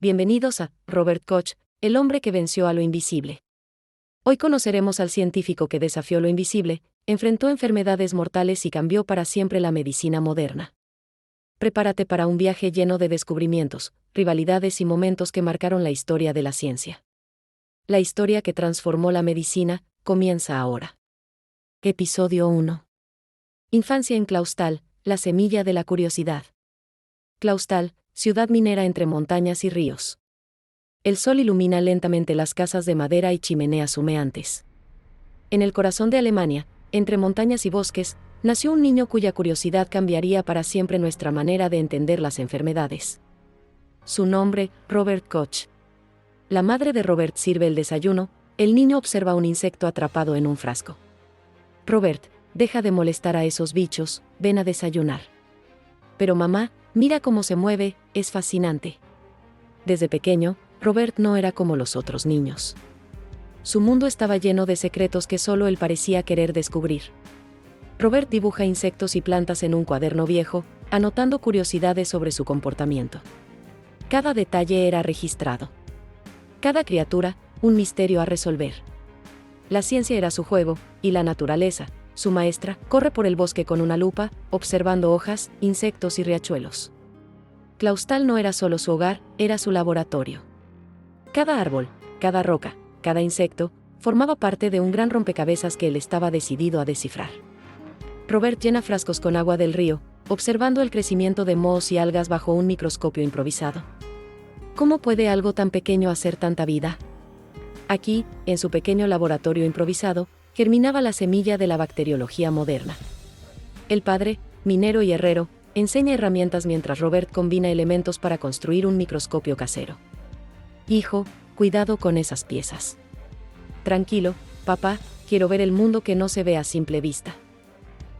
bienvenidos a Robert Koch, el hombre que venció a lo invisible. Hoy conoceremos al científico que desafió lo invisible, enfrentó enfermedades mortales y cambió para siempre la medicina moderna. Prepárate para un viaje lleno de descubrimientos, rivalidades y momentos que marcaron la historia de la ciencia. La historia que transformó la medicina comienza ahora. Episodio 1. Infancia en Clausthal, la semilla de la curiosidad. Clausthal, ciudad minera entre montañas y ríos. El sol ilumina lentamente las casas de madera y chimeneas humeantes. En el corazón de Alemania, entre montañas y bosques, nació un niño cuya curiosidad cambiaría para siempre nuestra manera de entender las enfermedades. Su nombre, Robert Koch. La madre de Robert sirve el desayuno, el niño observa un insecto atrapado en un frasco. Robert, deja de molestar a esos bichos, ven a desayunar. Pero mamá, mira cómo se mueve, es fascinante. Desde pequeño, Robert no era como los otros niños. Su mundo estaba lleno de secretos que solo él parecía querer descubrir. Robert dibuja insectos y plantas en un cuaderno viejo, anotando curiosidades sobre su comportamiento. Cada detalle era registrado. Cada criatura, un misterio a resolver. La ciencia era su juego, y la naturaleza, su maestra, corre por el bosque con una lupa, observando hojas, insectos y riachuelos. Clausthal no era solo su hogar, era su laboratorio. Cada árbol, cada roca, cada insecto, formaba parte de un gran rompecabezas que él estaba decidido a descifrar. Robert llena frascos con agua del río, observando el crecimiento de mohos y algas bajo un microscopio improvisado. ¿Cómo puede algo tan pequeño hacer tanta vida? Aquí, en su pequeño laboratorio improvisado, germinaba la semilla de la bacteriología moderna. El padre, minero y herrero, enseña herramientas mientras Robert combina elementos para construir un microscopio casero. Hijo, cuidado con esas piezas. Tranquilo, papá, quiero ver el mundo que no se ve a simple vista.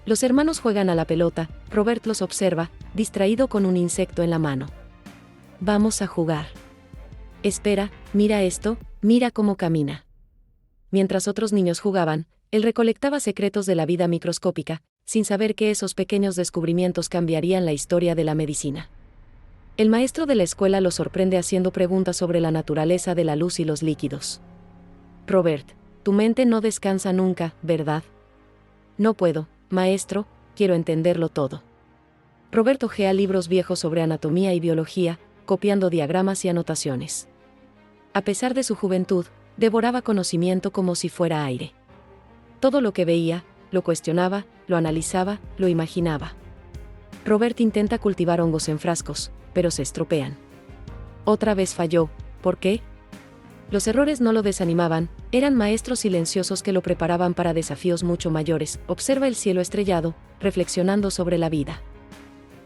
Los hermanos juegan a la pelota, Robert los observa, distraído con un insecto en la mano. Vamos a jugar. Espera, mira esto, mira cómo camina. Mientras otros niños jugaban, él recolectaba secretos de la vida microscópica, sin saber que esos pequeños descubrimientos cambiarían la historia de la medicina. El maestro de la escuela lo sorprende haciendo preguntas sobre la naturaleza de la luz y los líquidos. Robert, tu mente no descansa nunca, ¿verdad? No puedo, maestro, quiero entenderlo todo. Robert hojea libros viejos sobre anatomía y biología, copiando diagramas y anotaciones. A pesar de su juventud, devoraba conocimiento como si fuera aire. Todo lo que veía, lo cuestionaba, lo analizaba, lo imaginaba. Robert intenta cultivar hongos en frascos, pero se estropean. Otra vez falló, ¿por qué? Los errores no lo desanimaban, eran maestros silenciosos que lo preparaban para desafíos mucho mayores. Observa el cielo estrellado, reflexionando sobre la vida.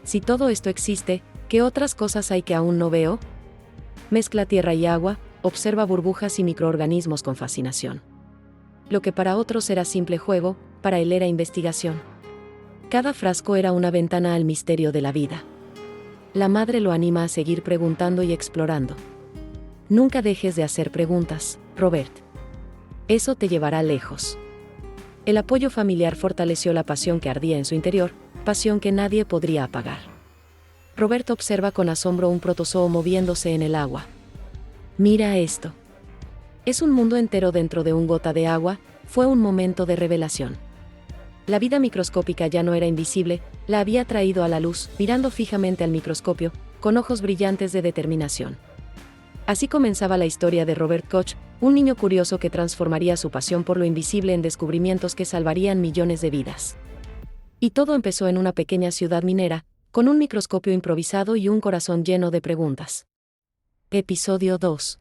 Si todo esto existe, ¿qué otras cosas hay que aún no veo? Mezcla tierra y agua, observa burbujas y microorganismos con fascinación. Lo que para otros era simple juego, para él era investigación. Cada frasco era una ventana al misterio de la vida. La madre lo anima a seguir preguntando y explorando. Nunca dejes de hacer preguntas, Robert. Eso te llevará lejos. El apoyo familiar fortaleció la pasión que ardía en su interior, pasión que nadie podría apagar. Robert observa con asombro un protozoo moviéndose en el agua. Mira esto. Es un mundo entero dentro de un gota de agua, fue un momento de revelación. La vida microscópica ya no era invisible, la había traído a la luz, mirando fijamente al microscopio, con ojos brillantes de determinación. Así comenzaba la historia de Robert Koch, un niño curioso que transformaría su pasión por lo invisible en descubrimientos que salvarían millones de vidas. Y todo empezó en una pequeña ciudad minera, con un microscopio improvisado y un corazón lleno de preguntas. Episodio 2.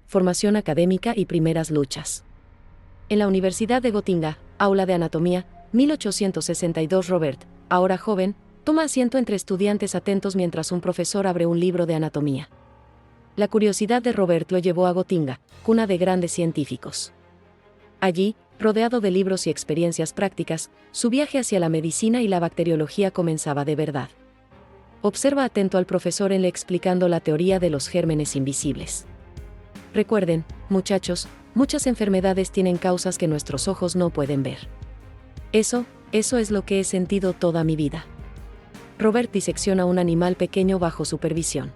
Formación académica y primeras luchas. En la Universidad de Gotinga, aula de anatomía, 1862 Robert, ahora joven, toma asiento entre estudiantes atentos mientras un profesor abre un libro de anatomía. La curiosidad de Robert lo llevó a Gotinga, cuna de grandes científicos. Allí, rodeado de libros y experiencias prácticas, su viaje hacia la medicina y la bacteriología comenzaba de verdad. Observa atento al profesor en le explicando la teoría de los gérmenes invisibles. Recuerden, muchachos, muchas enfermedades tienen causas que nuestros ojos no pueden ver. Eso es lo que he sentido toda mi vida. Robert disecciona un animal pequeño bajo supervisión.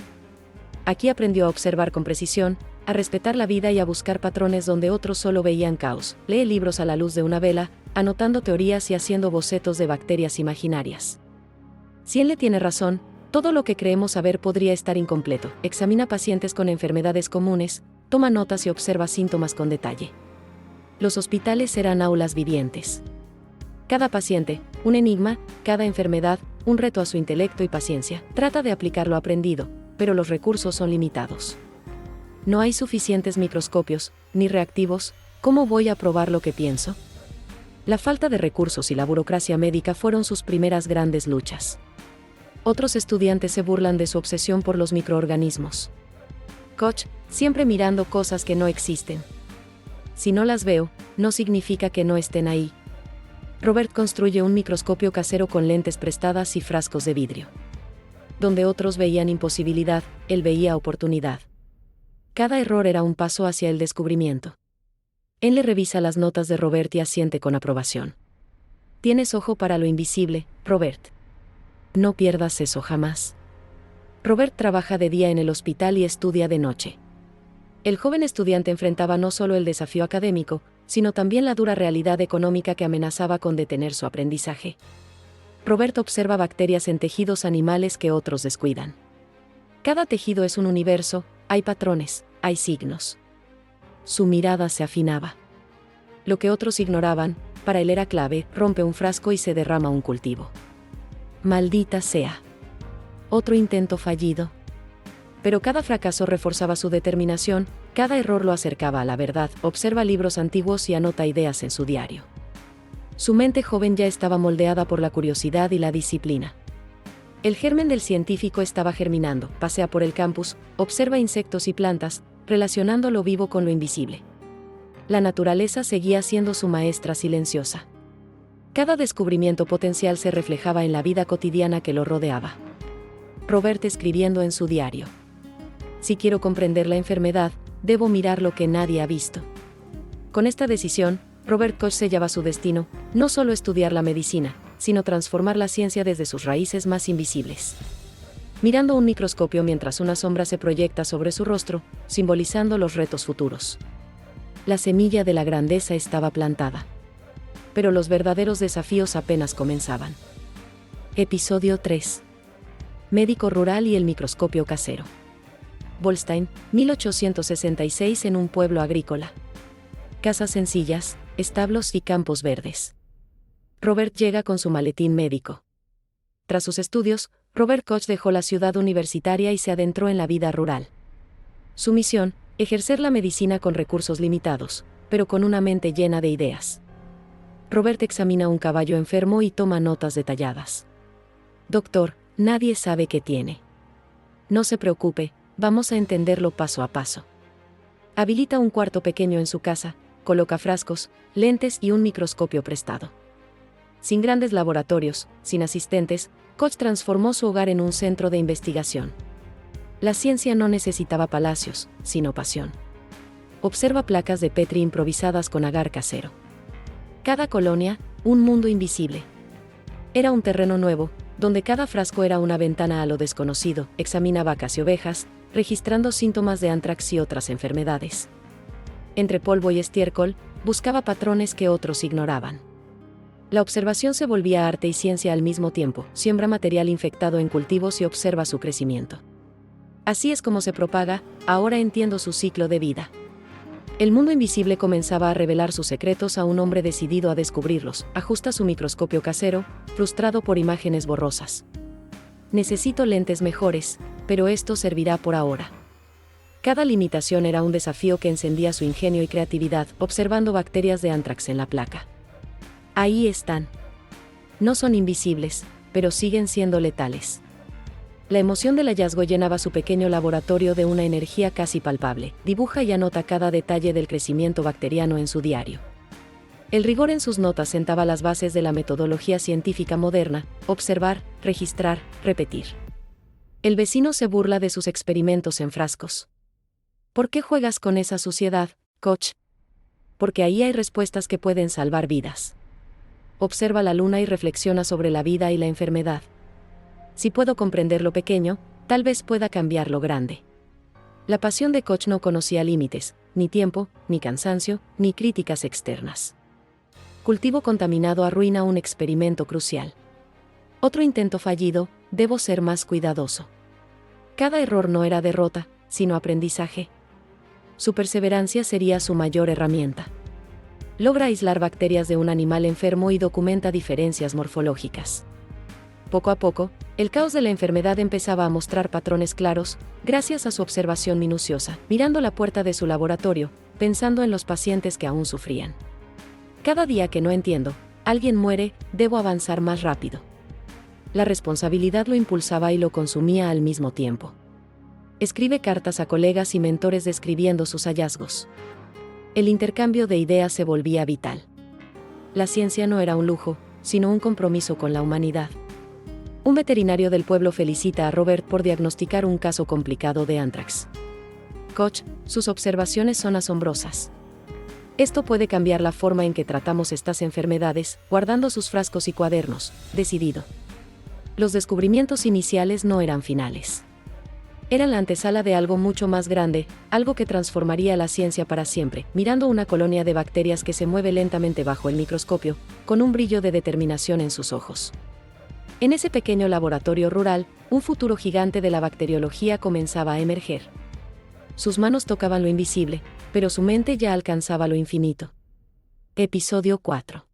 Aquí aprendió a observar con precisión, a respetar la vida y a buscar patrones donde otros solo veían caos. Lee libros a la luz de una vela, anotando teorías y haciendo bocetos de bacterias imaginarias. Si él le tiene razón, todo lo que creemos saber podría estar incompleto. Examina pacientes con enfermedades comunes, toma notas y observa síntomas con detalle. Los hospitales eran aulas vivientes. Cada paciente, un enigma, cada enfermedad, un reto a su intelecto y paciencia. Trata de aplicar lo aprendido, pero los recursos son limitados. No hay suficientes microscopios, ni reactivos. ¿Cómo voy a probar lo que pienso? La falta de recursos y la burocracia médica fueron sus primeras grandes luchas. Otros estudiantes se burlan de su obsesión por los microorganismos. Koch, siempre mirando cosas que no existen. Si no las veo, no significa que no estén ahí. Robert construye un microscopio casero con lentes prestadas y frascos de vidrio. Donde otros veían imposibilidad, él veía oportunidad. Cada error era un paso hacia el descubrimiento. Él le revisa las notas de Robert y asiente con aprobación. Tienes ojo para lo invisible, Robert. No pierdas eso jamás. Robert trabaja de día en el hospital y estudia de noche. El joven estudiante enfrentaba no solo el desafío académico, sino también la dura realidad económica que amenazaba con detener su aprendizaje. Robert observa bacterias en tejidos animales que otros descuidan. Cada tejido es un universo, hay patrones, hay signos. Su mirada se afinaba. Lo que otros ignoraban, para él era clave: rompe un frasco y se derrama un cultivo. Maldita sea. Otro intento fallido. Pero cada fracaso reforzaba su determinación, cada error lo acercaba a la verdad. Observa libros antiguos y anota ideas en su diario. Su mente joven ya estaba moldeada por la curiosidad y la disciplina. El germen del científico estaba germinando. Pasea por el campus, observa insectos y plantas, relacionando lo vivo con lo invisible. La naturaleza seguía siendo su maestra silenciosa. Cada descubrimiento potencial se reflejaba en la vida cotidiana que lo rodeaba. Robert escribiendo en su diario. Si quiero comprender la enfermedad, debo mirar lo que nadie ha visto. Con esta decisión, Robert Koch sellaba su destino, no solo estudiar la medicina, sino transformar la ciencia desde sus raíces más invisibles. Mirando un microscopio mientras una sombra se proyecta sobre su rostro, simbolizando los retos futuros. La semilla de la grandeza estaba plantada. Pero los verdaderos desafíos apenas comenzaban. Episodio 3. Médico rural y el microscopio casero. Bolstein, 1866, en un pueblo agrícola. Casas sencillas, establos y campos verdes. Robert llega con su maletín médico. Tras sus estudios, Robert Koch dejó la ciudad universitaria y se adentró en la vida rural. Su misión: ejercer la medicina con recursos limitados, pero con una mente llena de ideas. Robert examina un caballo enfermo y toma notas detalladas. Doctor, nadie sabe qué tiene. No se preocupe, vamos a entenderlo paso a paso. Habilita un cuarto pequeño en su casa, coloca frascos, lentes y un microscopio prestado. Sin grandes laboratorios, sin asistentes, Koch transformó su hogar en un centro de investigación. La ciencia no necesitaba palacios, sino pasión. Observa placas de Petri improvisadas con agar casero. Cada colonia, un mundo invisible. Era un terreno nuevo, donde cada frasco era una ventana a lo desconocido. Examina vacas y ovejas, registrando síntomas de antrax y otras enfermedades. Entre polvo y estiércol, buscaba patrones que otros ignoraban. La observación se volvía arte y ciencia al mismo tiempo. Siembra material infectado en cultivos y observa su crecimiento. Así es como se propaga. Ahora entiendo su ciclo de vida. El mundo invisible comenzaba a revelar sus secretos a un hombre decidido a descubrirlos. Ajusta su microscopio casero, frustrado por imágenes borrosas. Necesito lentes mejores, pero esto servirá por ahora. Cada limitación era un desafío que encendía su ingenio y creatividad, observando bacterias de antrax en la placa. Ahí están. No son invisibles, pero siguen siendo letales. La emoción del hallazgo llenaba su pequeño laboratorio de una energía casi palpable. Dibuja y anota cada detalle del crecimiento bacteriano en su diario. El rigor en sus notas sentaba las bases de la metodología científica moderna: observar, registrar, repetir. El vecino se burla de sus experimentos en frascos. ¿Por qué juegas con esa suciedad, Koch? Porque ahí hay respuestas que pueden salvar vidas. Observa la luna y reflexiona sobre la vida y la enfermedad. Si puedo comprender lo pequeño, tal vez pueda cambiar lo grande. La pasión de Koch no conocía límites, ni tiempo, ni cansancio, ni críticas externas. Cultivo contaminado arruina un experimento crucial. Otro intento fallido, debo ser más cuidadoso. Cada error no era derrota, sino aprendizaje. Su perseverancia sería su mayor herramienta. Logra aislar bacterias de un animal enfermo y documenta diferencias morfológicas. Poco a poco, el caos de la enfermedad empezaba a mostrar patrones claros, gracias a su observación minuciosa, mirando la puerta de su laboratorio, pensando en los pacientes que aún sufrían. Cada día que no entiendo, alguien muere, debo avanzar más rápido. La responsabilidad lo impulsaba y lo consumía al mismo tiempo. Escribe cartas a colegas y mentores describiendo sus hallazgos. El intercambio de ideas se volvía vital. La ciencia no era un lujo, sino un compromiso con la humanidad. Un veterinario del pueblo felicita a Robert por diagnosticar un caso complicado de anthrax. Koch, sus observaciones son asombrosas. Esto puede cambiar la forma en que tratamos estas enfermedades, guardando sus frascos y cuadernos, decidido. Los descubrimientos iniciales no eran finales. Eran la antesala de algo mucho más grande, algo que transformaría la ciencia para siempre, mirando una colonia de bacterias que se mueve lentamente bajo el microscopio, con un brillo de determinación en sus ojos. En ese pequeño laboratorio rural, un futuro gigante de la bacteriología comenzaba a emerger. Sus manos tocaban lo invisible, pero su mente ya alcanzaba lo infinito. Episodio 4.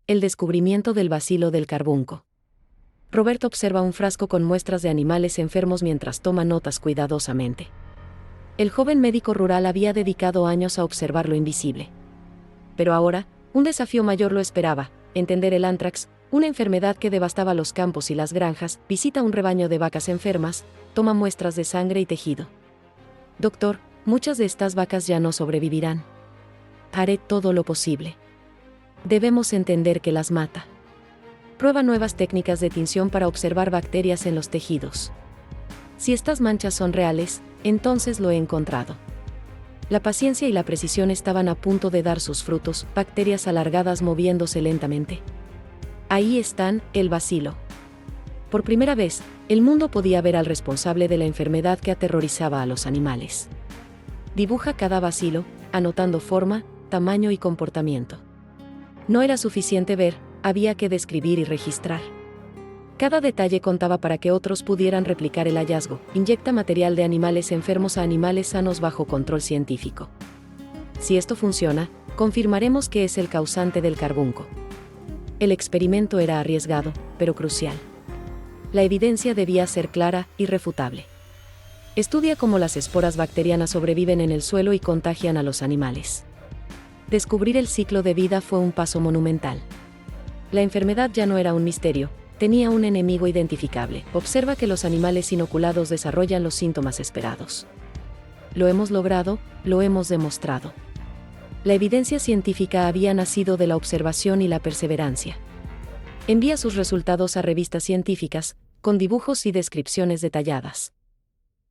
El descubrimiento del bacilo del carbunco. Robert observa un frasco con muestras de animales enfermos mientras toma notas cuidadosamente. El joven médico rural había dedicado años a observar lo invisible. Pero ahora, un desafío mayor lo esperaba: entender el anthrax, una enfermedad que devastaba los campos y las granjas. Visita un rebaño de vacas enfermas, toma muestras de sangre y tejido. Doctor, muchas de estas vacas ya no sobrevivirán. Haré todo lo posible. Debemos entender qué las mata. Prueba nuevas técnicas de tinción para observar bacterias en los tejidos. Si estas manchas son reales, entonces lo he encontrado. La paciencia y la precisión estaban a punto de dar sus frutos, bacterias alargadas moviéndose lentamente. Ahí están, el bacilo. Por primera vez, el mundo podía ver al responsable de la enfermedad que aterrorizaba a los animales. Dibuja cada bacilo, anotando forma, tamaño y comportamiento. No era suficiente ver, había que describir y registrar. Cada detalle contaba para que otros pudieran replicar el hallazgo. Inyecta material de animales enfermos a animales sanos bajo control científico. Si esto funciona, confirmaremos que es el causante del carbunco. El experimento era arriesgado, pero crucial. La evidencia debía ser clara, irrefutable. Estudia cómo las esporas bacterianas sobreviven en el suelo y contagian a los animales. Descubrir el ciclo de vida fue un paso monumental. La enfermedad ya no era un misterio, tenía un enemigo identificable. Observa que los animales inoculados desarrollan los síntomas esperados. Lo hemos logrado, lo hemos demostrado. La evidencia científica había nacido de la observación y la perseverancia. Envía sus resultados a revistas científicas, con dibujos y descripciones detalladas.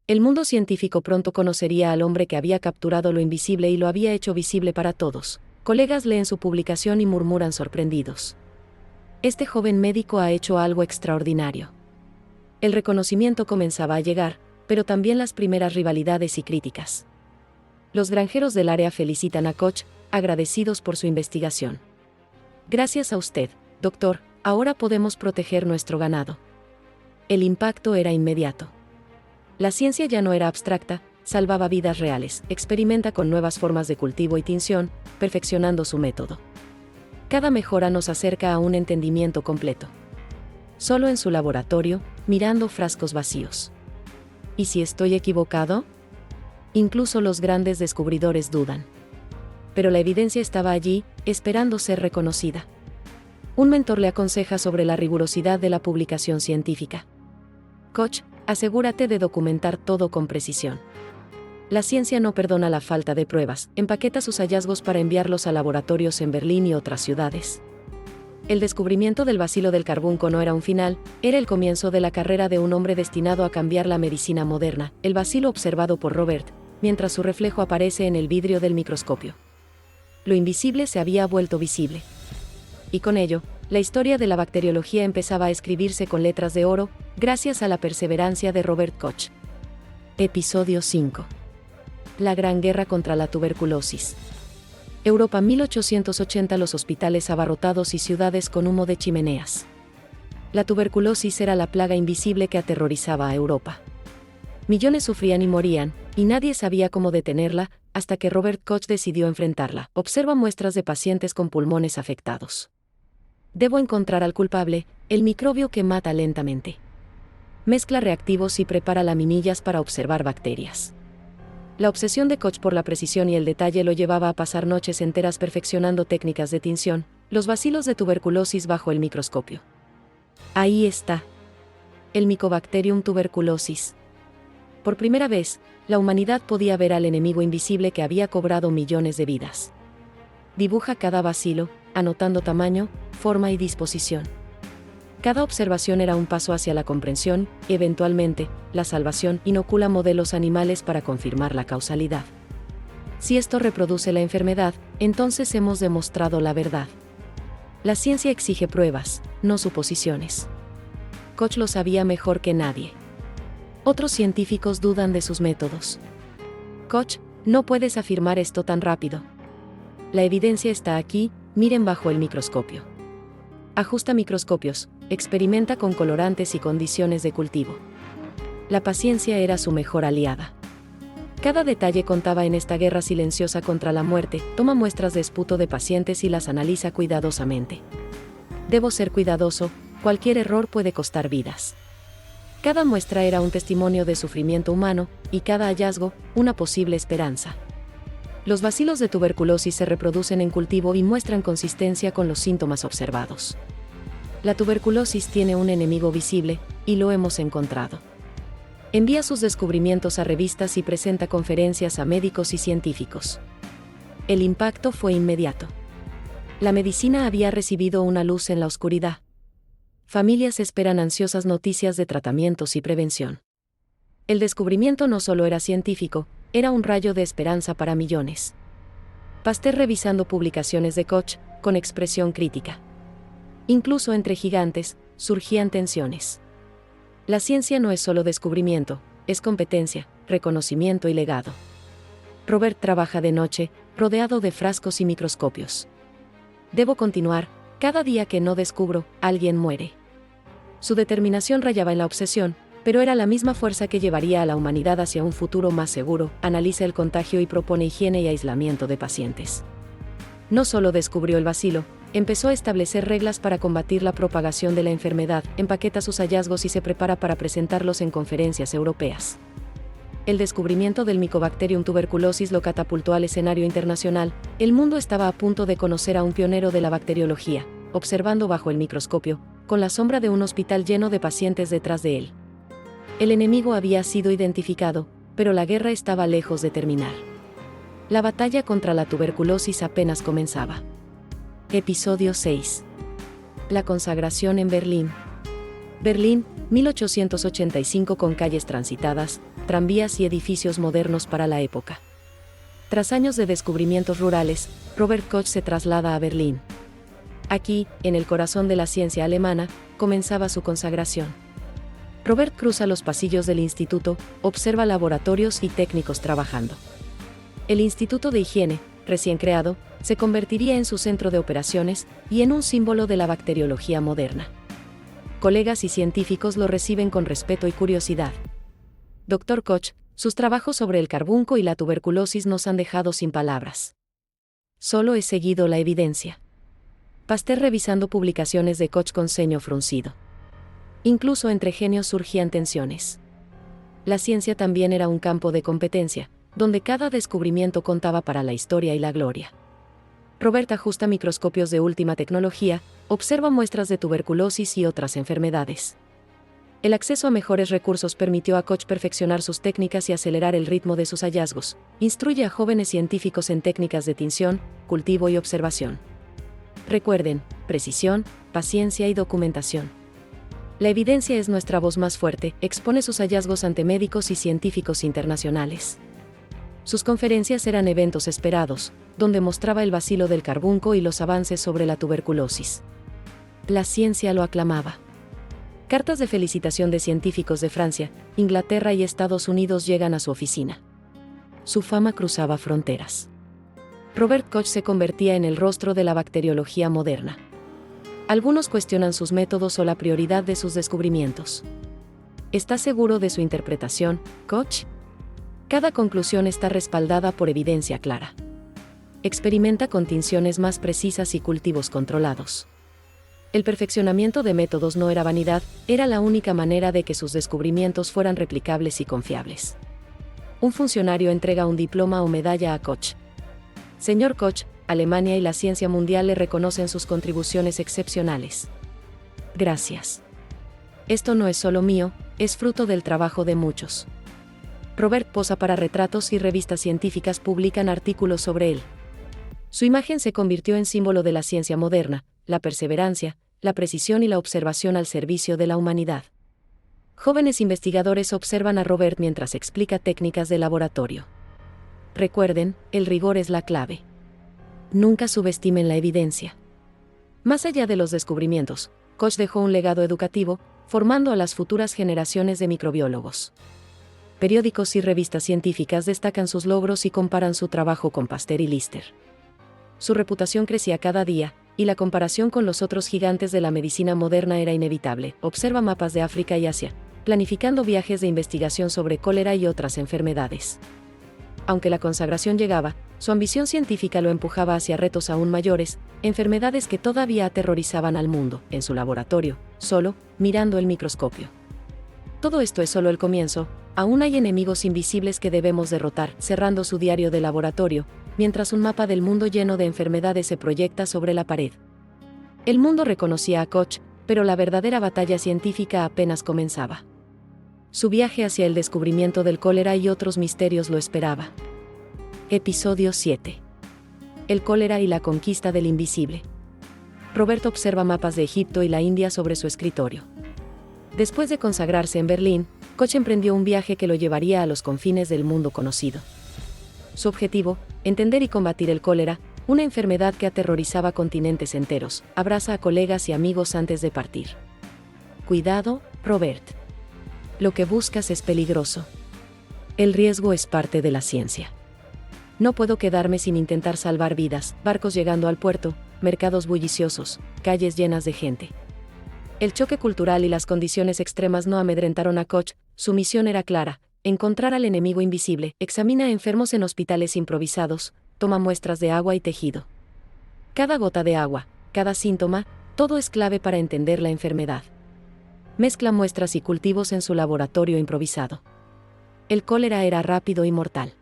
El mundo científico pronto conocería al hombre que había capturado lo invisible y lo había hecho visible para todos. Colegas leen su publicación y murmuran sorprendidos. Este joven médico ha hecho algo extraordinario. El reconocimiento comenzaba a llegar, pero también las primeras rivalidades y críticas. Los granjeros del área felicitan a Koch, agradecidos por su investigación. Gracias a usted, doctor, ahora podemos proteger nuestro ganado. El impacto era inmediato. La ciencia ya no era abstracta, salvaba vidas reales. Experimenta con nuevas formas de cultivo y tinción, perfeccionando su método. Cada mejora nos acerca a un entendimiento completo. Solo en su laboratorio, mirando frascos vacíos. ¿Y si estoy equivocado? Incluso los grandes descubridores dudan. Pero la evidencia estaba allí, esperando ser reconocida. Un mentor le aconseja sobre la rigurosidad de la publicación científica. Koch, asegúrate de documentar todo con precisión. La ciencia no perdona la falta de pruebas. Empaqueta sus hallazgos para enviarlos a laboratorios en Berlín y otras ciudades. El descubrimiento del bacilo del carbunco no era un final, era el comienzo de la carrera de un hombre destinado a cambiar la medicina moderna. El bacilo observado por Robert, mientras su reflejo aparece en el vidrio del microscopio. Lo invisible se había vuelto visible. Y con ello, la historia de la bacteriología empezaba a escribirse con letras de oro, gracias a la perseverancia de Robert Koch. Episodio 5. La Gran Guerra contra la Tuberculosis. Europa 1880. Los hospitales abarrotados y ciudades con humo de chimeneas. La tuberculosis era la plaga invisible que aterrorizaba a Europa. Millones sufrían y morían, y nadie sabía cómo detenerla, hasta que Robert Koch decidió enfrentarla. Observa muestras de pacientes con pulmones afectados. Debo encontrar al culpable, el microbio que mata lentamente. Mezcla reactivos y prepara laminillas para observar bacterias. La obsesión de Koch por la precisión y el detalle lo llevaba a pasar noches enteras perfeccionando técnicas de tinción, los bacilos de tuberculosis bajo el microscopio. Ahí está. El Mycobacterium tuberculosis. Por primera vez, la humanidad podía ver al enemigo invisible que había cobrado millones de vidas. Dibuja cada bacilo, anotando tamaño, forma y disposición. Cada observación era un paso hacia la comprensión, y eventualmente, la salvación. Inocula modelos animales para confirmar la causalidad. Si esto reproduce la enfermedad, entonces hemos demostrado la verdad. La ciencia exige pruebas, no suposiciones. Koch lo sabía mejor que nadie. Otros científicos dudan de sus métodos. Koch, no puedes afirmar esto tan rápido. La evidencia está aquí, miren bajo el microscopio. Ajusta microscopios, experimenta con colorantes y condiciones de cultivo. La paciencia era su mejor aliada. Cada detalle contaba en esta guerra silenciosa contra la muerte. Toma muestras de esputo de pacientes y las analiza cuidadosamente. Debo ser cuidadoso, cualquier error puede costar vidas. Cada muestra era un testimonio de sufrimiento humano, y cada hallazgo, una posible esperanza. Los bacilos de tuberculosis se reproducen en cultivo y muestran consistencia con los síntomas observados. La tuberculosis tiene un enemigo visible, y lo hemos encontrado. Envía sus descubrimientos a revistas y presenta conferencias a médicos y científicos. El impacto fue inmediato. La medicina había recibido una luz en la oscuridad. Familias esperan ansiosas noticias de tratamientos y prevención. El descubrimiento no solo era científico, era un rayo de esperanza para millones. Pasteur revisando publicaciones de Koch, con expresión crítica. Incluso entre gigantes, surgían tensiones. La ciencia no es solo descubrimiento, es competencia, reconocimiento y legado. Robert trabaja de noche, rodeado de frascos y microscopios. Debo continuar, cada día que no descubro, alguien muere. Su determinación rayaba en la obsesión, pero era la misma fuerza que llevaría a la humanidad hacia un futuro más seguro. Analiza el contagio y propone higiene y aislamiento de pacientes. No solo descubrió el bacilo, empezó a establecer reglas para combatir la propagación de la enfermedad, empaqueta sus hallazgos y se prepara para presentarlos en conferencias europeas. El descubrimiento del Mycobacterium tuberculosis lo catapultó al escenario internacional. El mundo estaba a punto de conocer a un pionero de la bacteriología, observando bajo el microscopio, con la sombra de un hospital lleno de pacientes detrás de él. El enemigo había sido identificado, pero la guerra estaba lejos de terminar. La batalla contra la tuberculosis apenas comenzaba. Episodio 6. La consagración en Berlín. Berlín, 1885. Con calles transitadas, tranvías y edificios modernos para la época. Tras años de descubrimientos rurales, Robert Koch se traslada a Berlín. Aquí, en el corazón de la ciencia alemana, comenzaba su consagración. Robert cruza los pasillos del instituto, observa laboratorios y técnicos trabajando. El Instituto de Higiene, recién creado, se convertiría en su centro de operaciones y en un símbolo de la bacteriología moderna. Colegas y científicos lo reciben con respeto y curiosidad. Dr. Koch, sus trabajos sobre el carbunco y la tuberculosis nos han dejado sin palabras. Solo he seguido la evidencia. Pasteur revisando publicaciones de Koch con ceño fruncido. Incluso entre genios surgían tensiones. La ciencia también era un campo de competencia, donde cada descubrimiento contaba para la historia y la gloria. Robert ajusta microscopios de última tecnología, observa muestras de tuberculosis y otras enfermedades. El acceso a mejores recursos permitió a Koch perfeccionar sus técnicas y acelerar el ritmo de sus hallazgos. Instruye a jóvenes científicos en técnicas de tinción, cultivo y observación. Recuerden, precisión, paciencia y documentación. La evidencia es nuestra voz más fuerte. Expone sus hallazgos ante médicos y científicos internacionales. Sus conferencias eran eventos esperados, donde mostraba el bacilo del carbunco y los avances sobre la tuberculosis. La ciencia lo aclamaba. Cartas de felicitación de científicos de Francia, Inglaterra y Estados Unidos llegan a su oficina. su fama cruzaba fronteras. Robert Koch se convertía en el rostro de la bacteriología moderna. Algunos cuestionan sus métodos o la prioridad de sus descubrimientos. ¿Está seguro de su interpretación, Koch? Cada conclusión está respaldada por evidencia clara. Experimenta con tinciones más precisas y cultivos controlados. El perfeccionamiento de métodos no era vanidad, era la única manera de que sus descubrimientos fueran replicables y confiables. Un funcionario entrega un diploma o medalla a Koch. Señor Koch, Alemania y la ciencia mundial le reconocen sus contribuciones excepcionales. Gracias. Esto no es solo mío, es fruto del trabajo de muchos. Robert posa para retratos y revistas científicas publican artículos sobre él. Su imagen se convirtió en símbolo de la ciencia moderna, la perseverancia, la precisión y la observación al servicio de la humanidad. Jóvenes investigadores observan a Robert mientras explica técnicas de laboratorio. Recuerden, el rigor es la clave. Nunca subestimen la evidencia. Más allá de los descubrimientos, Koch dejó un legado educativo, formando a las futuras generaciones de microbiólogos. Periódicos y revistas científicas destacan sus logros y comparan su trabajo con Pasteur y Lister. Su reputación crecía cada día, y la comparación con los otros gigantes de la medicina moderna era inevitable. Observa mapas de África y Asia, planificando viajes de investigación sobre cólera y otras enfermedades. Aunque la consagración llegaba, su ambición científica lo empujaba hacia retos aún mayores, enfermedades que todavía aterrorizaban al mundo, en su laboratorio, solo, mirando el microscopio. Todo esto es solo el comienzo, aún hay enemigos invisibles que debemos derrotar, cerrando su diario de laboratorio, mientras un mapa del mundo lleno de enfermedades se proyecta sobre la pared. El mundo reconocía a Koch, pero la verdadera batalla científica apenas comenzaba. Su viaje hacia el descubrimiento del cólera y otros misterios lo esperaba. Episodio 7. El cólera y la conquista del invisible. Robert observa mapas de Egipto y la India sobre su escritorio. Después de consagrarse en Berlín, Koch emprendió un viaje que lo llevaría a los confines del mundo conocido. Su objetivo, entender y combatir el cólera, una enfermedad que aterrorizaba continentes enteros, abraza a colegas y amigos antes de partir. Cuidado, Robert. Lo que buscas es peligroso. El riesgo es parte de la ciencia. No puedo quedarme sin intentar salvar vidas, barcos llegando al puerto, mercados bulliciosos, calles llenas de gente. El choque cultural y las condiciones extremas no amedrentaron a Koch, su misión era clara: encontrar al enemigo invisible, examina a enfermos en hospitales improvisados, toma muestras de agua y tejido. Cada gota de agua, cada síntoma, todo es clave para entender la enfermedad. Mezcla muestras y cultivos en su laboratorio improvisado. El cólera era rápido y mortal.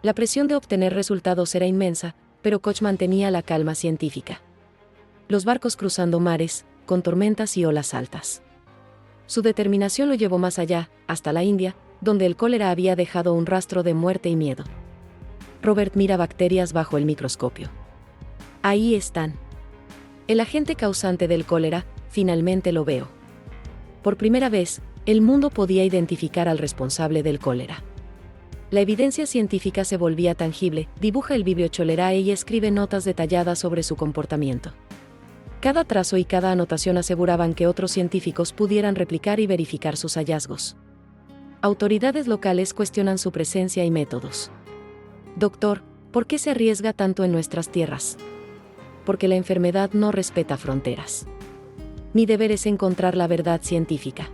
La presión de obtener resultados era inmensa, pero Koch mantenía la calma científica. Los barcos cruzando mares, con tormentas y olas altas. Su determinación lo llevó más allá, hasta la India, donde el cólera había dejado un rastro de muerte y miedo. Robert mira bacterias bajo el microscopio. Ahí están. El agente causante del cólera, finalmente lo veo. Por primera vez, el mundo podía identificar al responsable del cólera. La evidencia científica se volvía tangible, dibuja el Vibrio cholerae y escribe notas detalladas sobre su comportamiento. Cada trazo y cada anotación aseguraban que otros científicos pudieran replicar y verificar sus hallazgos. Autoridades locales cuestionan su presencia y métodos. Doctor, ¿por qué se arriesga tanto en nuestras tierras? Porque la enfermedad no respeta fronteras. Mi deber es encontrar la verdad científica.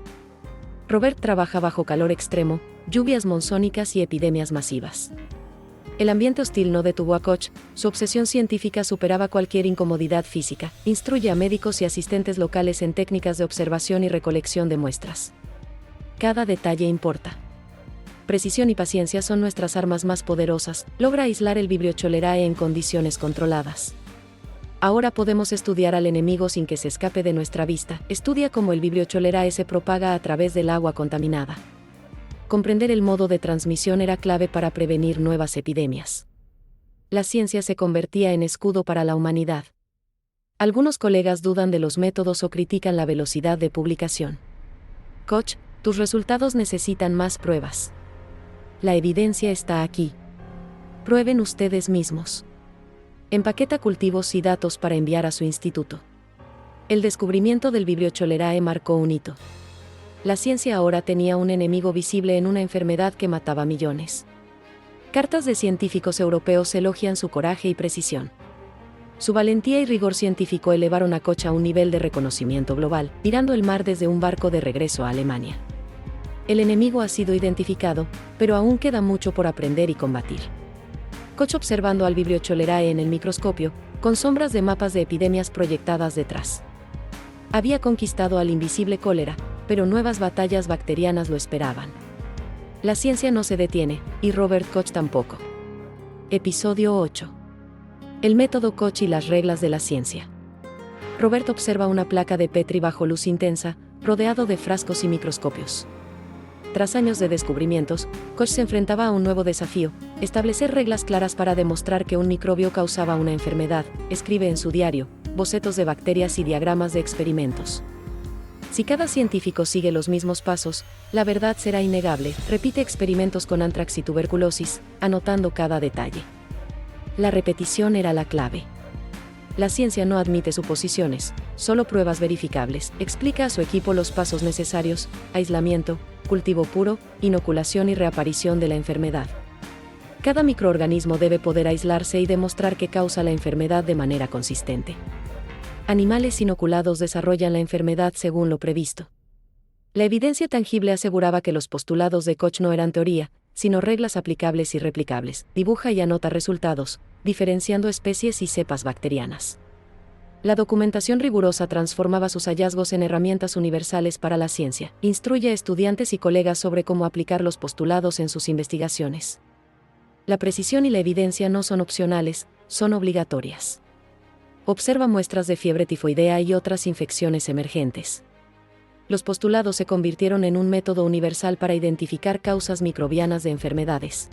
Robert trabaja bajo calor extremo, lluvias monzónicas y epidemias masivas. El ambiente hostil no detuvo a Koch, su obsesión científica superaba cualquier incomodidad física, instruye a médicos y asistentes locales en técnicas de observación y recolección de muestras. Cada detalle importa. Precisión y paciencia son nuestras armas más poderosas, logra aislar el Vibrio cholerae en condiciones controladas. Ahora podemos estudiar al enemigo sin que se escape de nuestra vista, estudia cómo el Vibrio cholerae se propaga a través del agua contaminada. Comprender el modo de transmisión era clave para prevenir nuevas epidemias. La ciencia se convertía en escudo para la humanidad. Algunos colegas dudan de los métodos o critican la velocidad de publicación. Koch, tus resultados necesitan más pruebas. La evidencia está aquí. Prueben ustedes mismos. Empaqueta cultivos y datos para enviar a su instituto. El descubrimiento del Vibrio cholerae marcó un hito. La ciencia ahora tenía un enemigo visible en una enfermedad que mataba millones. Cartas de científicos europeos elogian su coraje y precisión. Su valentía y rigor científico elevaron a Koch a un nivel de reconocimiento global, mirando el mar desde un barco de regreso a Alemania. El enemigo ha sido identificado, pero aún queda mucho por aprender y combatir. Koch observando al Vibrio cholerae en el microscopio, con sombras de mapas de epidemias proyectadas detrás. Había conquistado al invisible cólera, pero nuevas batallas bacterianas lo esperaban. La ciencia no se detiene, y Robert Koch tampoco. Episodio 8. El método Koch y las reglas de la ciencia. Robert observa una placa de Petri bajo luz intensa, rodeado de frascos y microscopios. Tras años de descubrimientos, Koch se enfrentaba a un nuevo desafío: establecer reglas claras para demostrar que un microbio causaba una enfermedad. Escribe en su diario, bocetos de bacterias y diagramas de experimentos. Si cada científico sigue los mismos pasos, la verdad será innegable. Repite experimentos con antrax y tuberculosis, anotando cada detalle. La repetición era la clave. La ciencia no admite suposiciones, solo pruebas verificables. Explica a su equipo los pasos necesarios: aislamiento, cultivo puro, inoculación y reaparición de la enfermedad. Cada microorganismo debe poder aislarse y demostrar que causa la enfermedad de manera consistente. Animales inoculados desarrollan la enfermedad según lo previsto. La evidencia tangible aseguraba que los postulados de Koch no eran teoría, sino reglas aplicables y replicables. Dibuja y anota resultados, diferenciando especies y cepas bacterianas. La documentación rigurosa transformaba sus hallazgos en herramientas universales para la ciencia. Instruye a estudiantes y colegas sobre cómo aplicar los postulados en sus investigaciones. La precisión y la evidencia no son opcionales, son obligatorias. Observa muestras de fiebre tifoidea y otras infecciones emergentes. Los postulados se convirtieron en un método universal para identificar causas microbianas de enfermedades.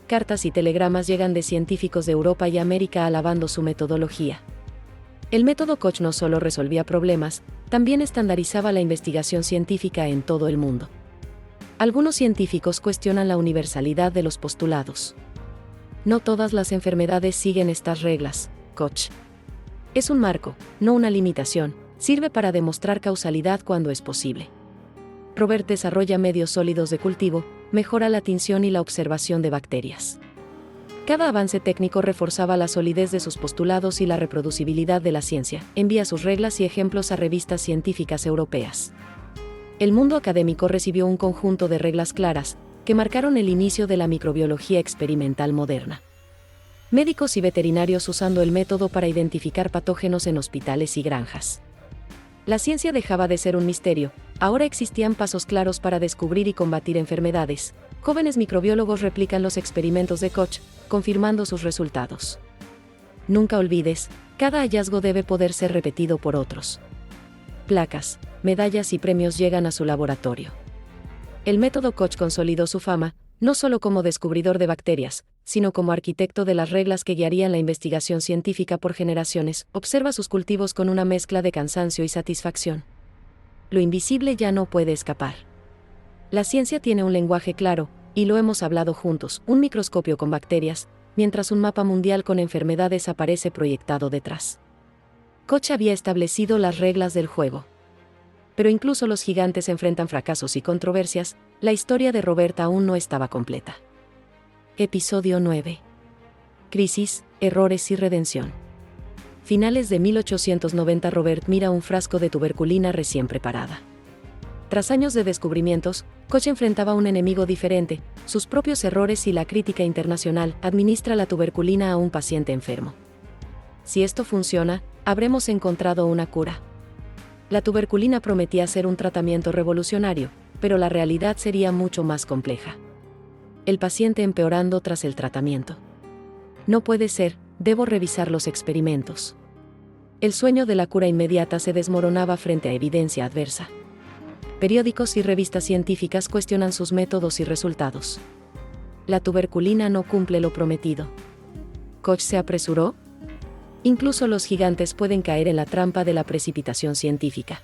Cartas y telegramas llegan de científicos de Europa y América alabando su metodología. El método Koch no solo resolvía problemas, también estandarizaba la investigación científica en todo el mundo. Algunos científicos cuestionan la universalidad de los postulados. No todas las enfermedades siguen estas reglas. Koch es un marco, no una limitación. Sirve para demostrar causalidad cuando es posible. Robert desarrolla medios sólidos de cultivo, mejora la tinción y la observación de bacterias. Cada avance técnico reforzaba la solidez de sus postulados y la reproducibilidad de la ciencia. Envía sus reglas y ejemplos a revistas científicas europeas. El mundo académico recibió un conjunto de reglas claras, que marcaron el inicio de la microbiología experimental moderna. Médicos y veterinarios usando el método para identificar patógenos en hospitales y granjas. La ciencia dejaba de ser un misterio, ahora existían pasos claros para descubrir y combatir enfermedades. Jóvenes microbiólogos replican los experimentos de Koch, confirmando sus resultados. Nunca olvides, cada hallazgo debe poder ser repetido por otros. Placas, medallas y premios llegan a su laboratorio. El método Koch consolidó su fama, no solo como descubridor de bacterias, sino como arquitecto de las reglas que guiarían la investigación científica por generaciones. Observa sus cultivos con una mezcla de cansancio y satisfacción. Lo invisible ya no puede escapar. La ciencia tiene un lenguaje claro, y lo hemos hablado juntos: un microscopio con bacterias, mientras un mapa mundial con enfermedades aparece proyectado detrás. Koch había establecido las reglas del juego. Pero incluso los gigantes enfrentan fracasos y controversias. La historia de Robert aún no estaba completa. Episodio 9. Crisis, errores y redención. Finales de 1890. Robert mira un frasco de tuberculina recién preparada. Tras años de descubrimientos, Koch enfrentaba un enemigo diferente: sus propios errores y la crítica internacional. Administra la tuberculina a un paciente enfermo. Si esto funciona, habremos encontrado una cura. La tuberculina prometía ser un tratamiento revolucionario, pero la realidad sería mucho más compleja. El paciente empeorando tras el tratamiento. No puede ser, debo revisar los experimentos. El sueño de la cura inmediata se desmoronaba frente a evidencia adversa. Periódicos y revistas científicas cuestionan sus métodos y resultados. La tuberculina no cumple lo prometido. ¿Koch se apresuró? Incluso los gigantes pueden caer en la trampa de la precipitación científica.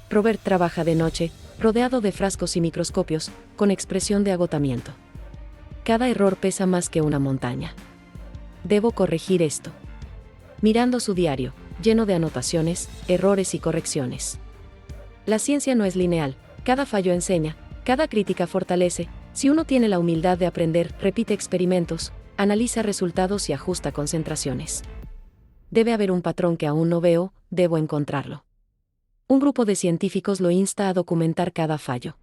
Robert trabaja de noche, rodeado de frascos y microscopios, con expresión de agotamiento. Cada error pesa más que una montaña. Debo corregir esto. Mirando su diario, lleno de anotaciones, errores y correcciones. La ciencia no es lineal, cada fallo enseña, cada crítica fortalece, Si uno tiene la humildad de aprender, repite experimentos, analiza resultados y ajusta concentraciones. Debe haber un patrón que aún no veo, debo encontrarlo. Un grupo de científicos lo insta a documentar cada fallo.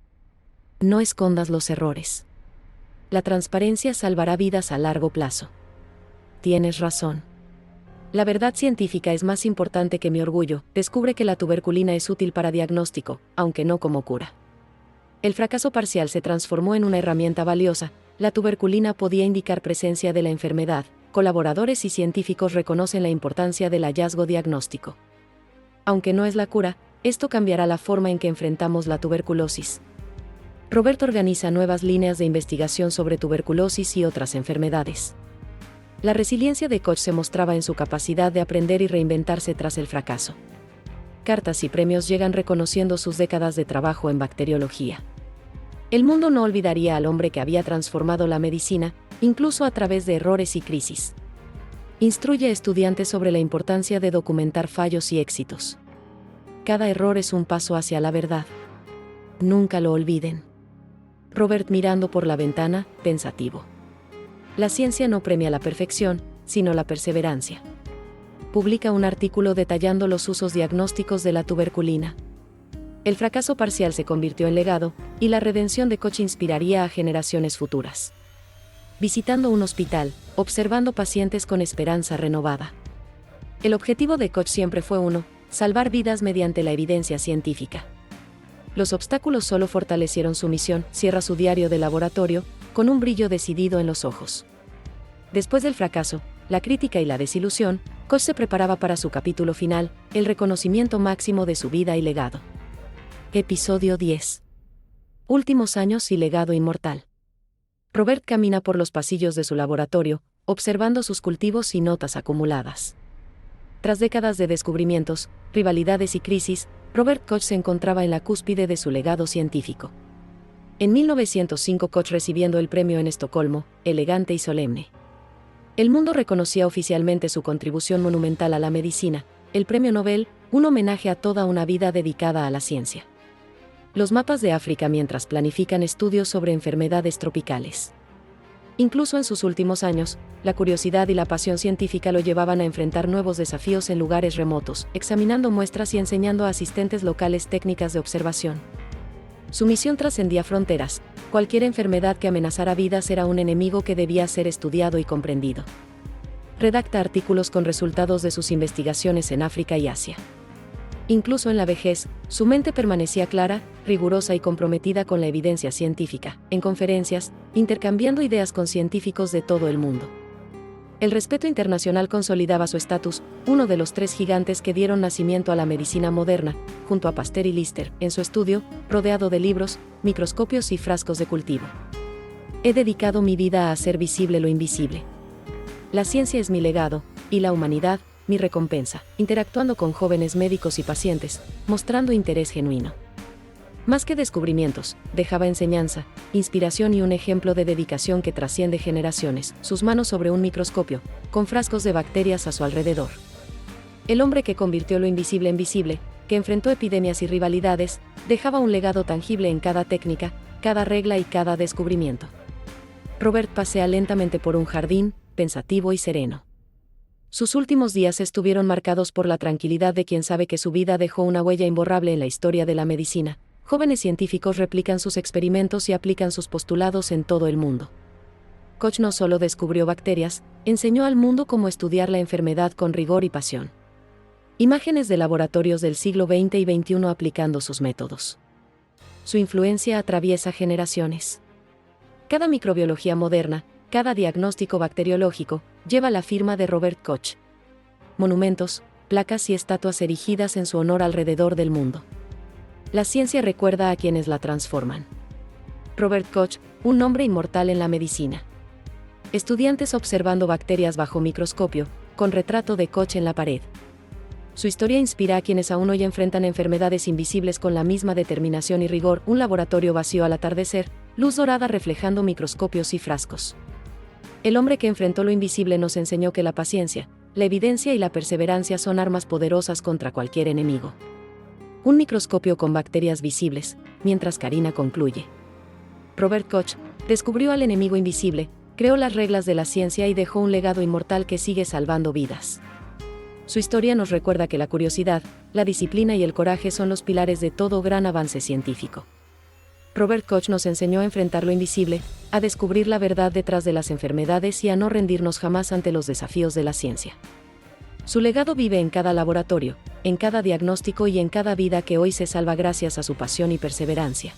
No escondas los errores. La transparencia salvará vidas a largo plazo. Tienes razón. La verdad científica es más importante que mi orgullo. Descubre que la tuberculina es útil para diagnóstico, aunque no como cura. El fracaso parcial se transformó en una herramienta valiosa. La tuberculina podía indicar presencia de la enfermedad. Colaboradores y científicos reconocen la importancia del hallazgo diagnóstico. Aunque no es la cura, esto cambiará la forma en que enfrentamos la tuberculosis. Robert organiza nuevas líneas de investigación sobre tuberculosis y otras enfermedades. La resiliencia de Koch se mostraba en su capacidad de aprender y reinventarse tras el fracaso. Cartas y premios llegan reconociendo sus décadas de trabajo en bacteriología. El mundo no olvidaría al hombre que había transformado la medicina, incluso a través de errores y crisis. Instruye a estudiantes sobre la importancia de documentar fallos y éxitos. Cada error es un paso hacia la verdad. Nunca lo olviden. Robert mirando por la ventana, pensativo. La ciencia no premia la perfección, sino la perseverancia. Publica un artículo detallando los usos diagnósticos de la tuberculina. El fracaso parcial se convirtió en legado, y la redención de Koch inspiraría a generaciones futuras. Visitando un hospital, observando pacientes con esperanza renovada. El objetivo de Koch siempre fue uno: salvar vidas mediante la evidencia científica. Los obstáculos solo fortalecieron su misión. Cierra su diario de laboratorio, con un brillo decidido en los ojos. Después del fracaso, la crítica y la desilusión, Koch se preparaba para su capítulo final, el reconocimiento máximo de su vida y legado. Episodio 10. Últimos años y legado inmortal. Robert camina por los pasillos de su laboratorio, observando sus cultivos y notas acumuladas. Tras décadas de descubrimientos, rivalidades y crisis, Robert Koch se encontraba en la cúspide de su legado científico. En 1905 Koch recibiendo el premio en Estocolmo, elegante y solemne. El mundo reconocía oficialmente su contribución monumental a la medicina, el premio Nobel, un homenaje a toda una vida dedicada a la ciencia. Los mapas de África mientras planifican estudios sobre enfermedades tropicales. Incluso en sus últimos años, la curiosidad y la pasión científica lo llevaban a enfrentar nuevos desafíos en lugares remotos, examinando muestras y enseñando a asistentes locales técnicas de observación. Su misión trascendía fronteras. Cualquier enfermedad que amenazara vidas era un enemigo que debía ser estudiado y comprendido. Redacta artículos con resultados de sus investigaciones en África y Asia. Incluso en la vejez, su mente permanecía clara, rigurosa y comprometida con la evidencia científica, en conferencias, intercambiando ideas con científicos de todo el mundo. El respeto internacional consolidaba su estatus, uno de los 3 gigantes que dieron nacimiento a la medicina moderna, junto a Pasteur y Lister, en su estudio, rodeado de libros, microscopios y frascos de cultivo. He dedicado mi vida a hacer visible lo invisible. La ciencia es mi legado, y la humanidad, mi recompensa, interactuando con jóvenes médicos y pacientes, mostrando interés genuino. Más que descubrimientos, dejaba enseñanza, inspiración y un ejemplo de dedicación que trasciende generaciones, sus manos sobre un microscopio, con frascos de bacterias a su alrededor. El hombre que convirtió lo invisible en visible, que enfrentó epidemias y rivalidades, dejaba un legado tangible en cada técnica, cada regla y cada descubrimiento. Robert pasea lentamente por un jardín, pensativo y sereno. Sus últimos días estuvieron marcados por la tranquilidad de quien sabe que su vida dejó una huella imborrable en la historia de la medicina. Jóvenes científicos replican sus experimentos y aplican sus postulados en todo el mundo. Koch no solo descubrió bacterias, enseñó al mundo cómo estudiar la enfermedad con rigor y pasión. Imágenes de laboratorios del siglo XX y XXI aplicando sus métodos. Su influencia atraviesa generaciones. Cada microbiología moderna, cada diagnóstico bacteriológico, lleva la firma de Robert Koch. Monumentos, placas y estatuas erigidas en su honor alrededor del mundo. La ciencia recuerda a quienes la transforman. Robert Koch, un nombre inmortal en la medicina. Estudiantes observando bacterias bajo microscopio, con retrato de Koch en la pared. Su historia inspira a quienes aún hoy enfrentan enfermedades invisibles con la misma determinación y rigor. Un laboratorio vacío al atardecer, luz dorada reflejando microscopios y frascos. El hombre que enfrentó lo invisible nos enseñó que la paciencia, la evidencia y la perseverancia son armas poderosas contra cualquier enemigo. Un microscopio con bacterias visibles, mientras Karina concluye. Robert Koch, Descubrió al enemigo invisible, creó las reglas de la ciencia y dejó un legado inmortal que sigue salvando vidas. Su historia nos recuerda que la curiosidad, la disciplina y el coraje son los pilares de todo gran avance científico. Robert Koch nos enseñó a enfrentar lo invisible, a descubrir la verdad detrás de las enfermedades y a no rendirnos jamás ante los desafíos de la ciencia. Su legado vive en cada laboratorio, en cada diagnóstico y en cada vida que hoy se salva gracias a su pasión y perseverancia.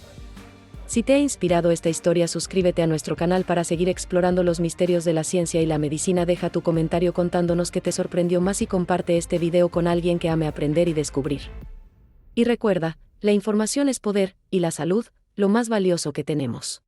Si te ha inspirado esta historia, suscríbete a nuestro canal para seguir explorando los misterios de la ciencia y la medicina. Deja tu comentario contándonos qué te sorprendió más y comparte este video con alguien que ame aprender y descubrir. Y recuerda, la información es poder, y la salud, lo más valioso que tenemos.